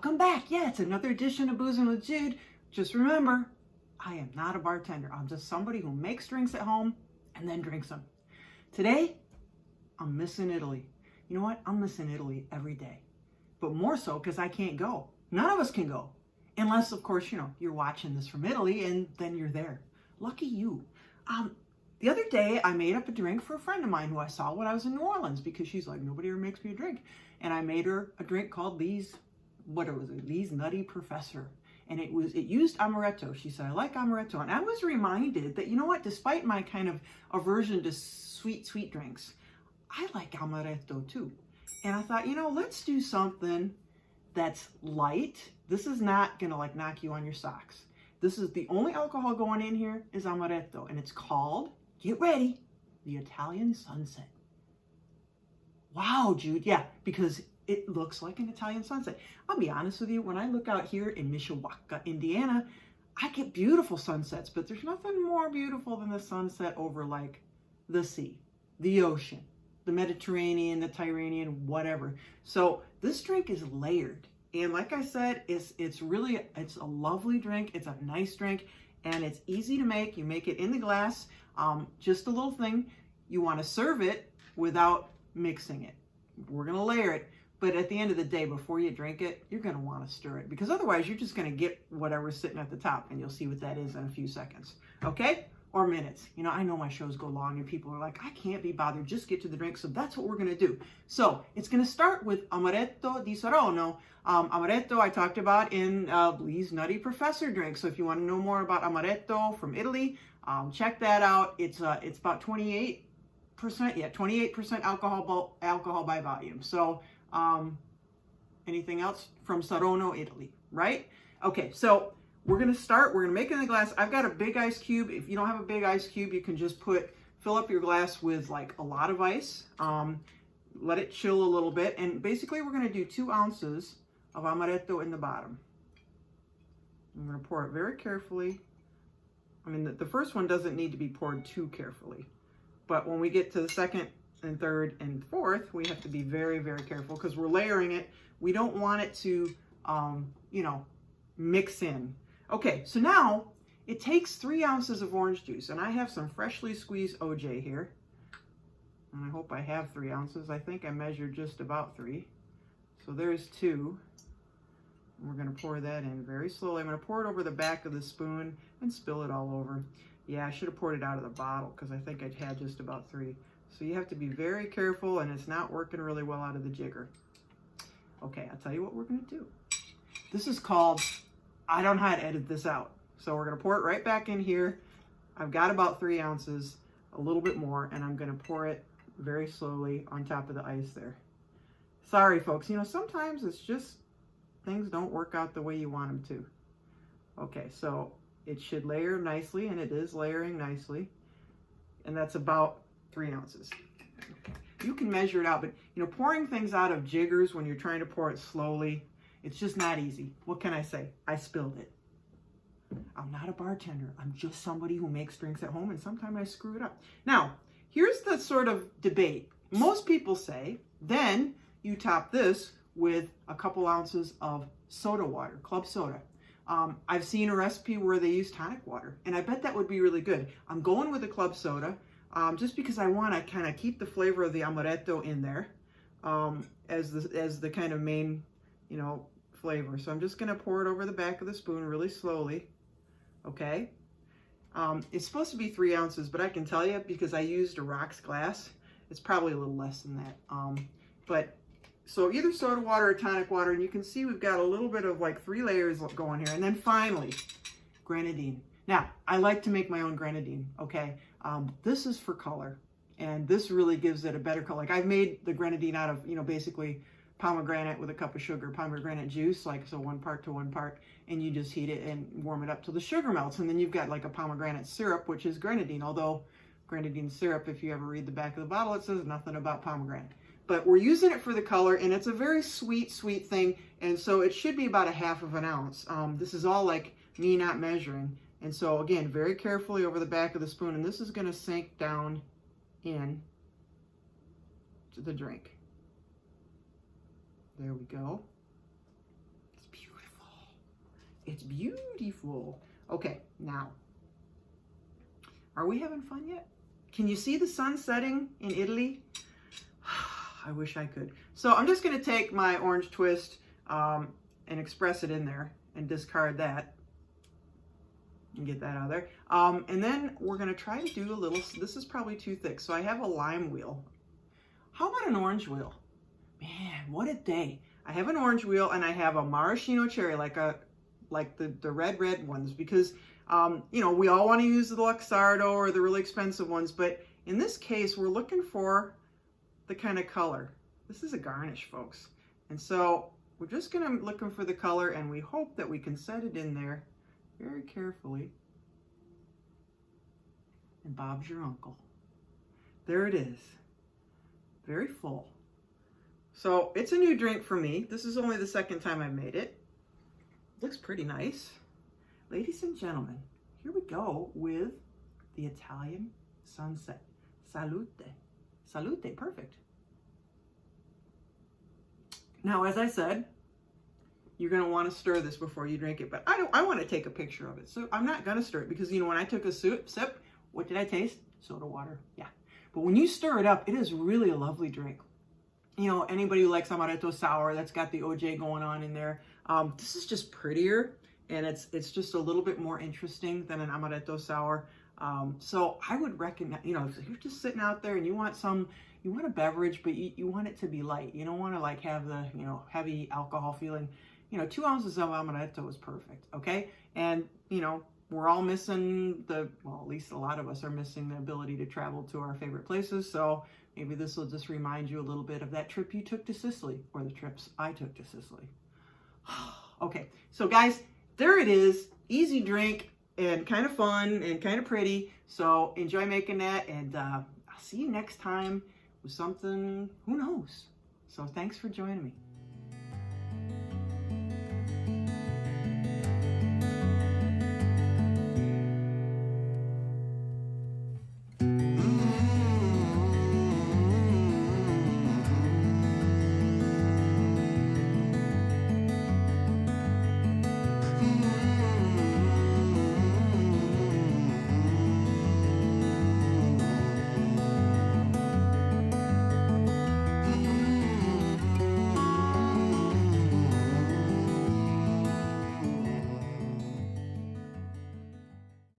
Welcome back. Yeah, it's another edition of Boozing with Jude. Just remember, I am not a bartender. I'm just somebody who makes drinks at home and then drinks them. Today, I'm missing Italy. You know what? I'm missing Italy every day. But more so because I can't go. None of us can go. Unless, of course, you're watching this from Italy and then you're there. Lucky you. The other day, I made up a drink for a friend of mine who I saw when I was in New Orleans because she's like, nobody ever makes me a drink. And I made her a drink called Lee's Nutty Professor. And it used amaretto. She said, I like amaretto. And I was reminded that, you know what, despite my kind of aversion to sweet drinks, I like amaretto too. And I thought, let's do something that's light. This is not gonna like knock you on your socks. This is the only alcohol going in here is amaretto. And it's called, get ready, the Italian Sunset. Wow, Jude, yeah, because it looks like an Italian sunset. I'll be honest with you, when I look out here in Mishawaka, Indiana, I get beautiful sunsets, but there's nothing more beautiful than the sunset over like the sea, the ocean, the Mediterranean, the Tyrrhenian, whatever. So this drink is layered. And like I said, it's a lovely drink. It's a nice drink and it's easy to make. You make it in the glass. Just a little thing. You want to serve it without mixing it. We're going to layer it. But at the end of the day, before you drink it, you're going to want to stir it because otherwise you're just going to get whatever's sitting at the top and you'll see what that is in a few seconds. Okay? Or minutes. I know my shows go long and people are like, I can't be bothered. Just get to the drink. So that's what we're going to do. So it's going to start with amaretto di Saronno. Amaretto I talked about in Lee's Nutty Professor drink. So if you want to know more about amaretto from Italy, check that out. It's about 28%. Yeah, 28% alcohol by volume. So anything else from Saronno, Italy, right? Okay, so we're going to make it in the glass. I've got a big ice cube. If you don't have a big ice cube, you can just fill up your glass with like a lot of ice. Let it chill a little bit. And basically we're going to do 2 ounces of amaretto in the bottom. I'm going to pour it very carefully. I mean, the first one doesn't need to be poured too carefully. But when we get to the second and third and fourth, we have to be very, very careful because we're layering it. We don't want it to, mix in. Okay, so now it takes 3 ounces of orange juice, and I have some freshly squeezed OJ here. And I hope I have 3 ounces. I think I measured just about 3. So there's 2. And we're going to pour that in very slowly. I'm going to pour it over the back of the spoon and spill it all over. Yeah, I should have poured it out of the bottle because I think I'd had just about 3. So you have to be very careful, and it's not working really well out of the jigger. Okay, I'll tell you what we're going to do. This is called, I don't know how to edit this out. So we're going to pour it right back in here. I've got about 3 ounces, a little bit more, and I'm going to pour it very slowly on top of the ice there. Sorry, folks. Sometimes it's just things don't work out the way you want them to. Okay, so it should layer nicely, and it is layering nicely. And that's about 3 ounces. You can measure it out, but pouring things out of jiggers when you're trying to pour it slowly, it's just not easy. What can I say? I spilled it. I'm not a bartender. I'm just somebody who makes drinks at home, and sometimes I screw it up. Now, here's the sort of debate. Most people say, then you top this with a couple ounces of soda water, club soda. I've seen a recipe where they use tonic water, and I bet that would be really good. I'm going with the club soda just because I want to kind of keep the flavor of the amaretto in there as the kind of main, flavor. So I'm just going to pour it over the back of the spoon really slowly. Okay. It's supposed to be 3 ounces, but I can tell you because I used a rocks glass, it's probably a little less than that. So either soda water or tonic water, and you can see we've got a little bit of like 3 layers going here. And then finally, grenadine. Now, I like to make my own grenadine, okay? This is for color, and this really gives it a better color. Like I've made the grenadine out of, basically pomegranate with a cup of sugar, pomegranate juice, like so 1 part to 1 part, and you just heat it and warm it up till the sugar melts. And then you've got like a pomegranate syrup, which is grenadine, although grenadine syrup, if you ever read the back of the bottle, it says nothing about pomegranate. But we're using it for the color, and it's a very sweet thing, and so it should be about 1/2 ounce. This is all like me not measuring. And so again, very carefully over the back of the spoon, and this is going to sink down in to the drink. There we go. It's It's beautiful. Okay, now, are we having fun yet? Can you see the sun setting in Italy? I wish I could. So I'm just gonna take my orange twist and express it in there and discard that and get that out of there. And then we're gonna try to do a little, this is probably too thick, so I have a lime wheel. How about an orange wheel? Man, what a day. I have an orange wheel and I have a maraschino cherry, like the red ones, because you know, we all want to use the Luxardo or the really expensive ones, but in this case, we're looking for the kind of color. This is a garnish, folks. And so we're just gonna looking for the color, and we hope that we can set it in there very carefully. And Bob's your uncle. There it is. Very full. So it's a new drink for me. This is only the second time I've made it. Looks pretty nice. Ladies and gentlemen, here we go with the Italian sunset. Salute. Salute, perfect. Now, as I said, you're gonna wanna stir this before you drink it, but I wanna take a picture of it. So I'm not gonna stir it because, you know, when I took a sip, what did I taste? Soda water, yeah. But when you stir it up, it is really a lovely drink. You know, anybody who likes amaretto sour, that's got the OJ going on in there. This is just prettier, and it's just a little bit more interesting than an amaretto sour. So I would recommend, you know, if you're just sitting out there and you want a beverage, but you want it to be light. You don't want to like have the, you know, heavy alcohol feeling. You know, 2 ounces of amaretto is perfect, okay? And, you know, we're all missing well, at least a lot of us are missing the ability to travel to our favorite places. So maybe this will just remind you a little bit of that trip you took to Sicily, or the trips I took to Sicily. Okay, so guys, there it is. Easy drink and kind of fun and kind of pretty. So enjoy making that, and I'll see you next time with something, who knows? So thanks for joining me.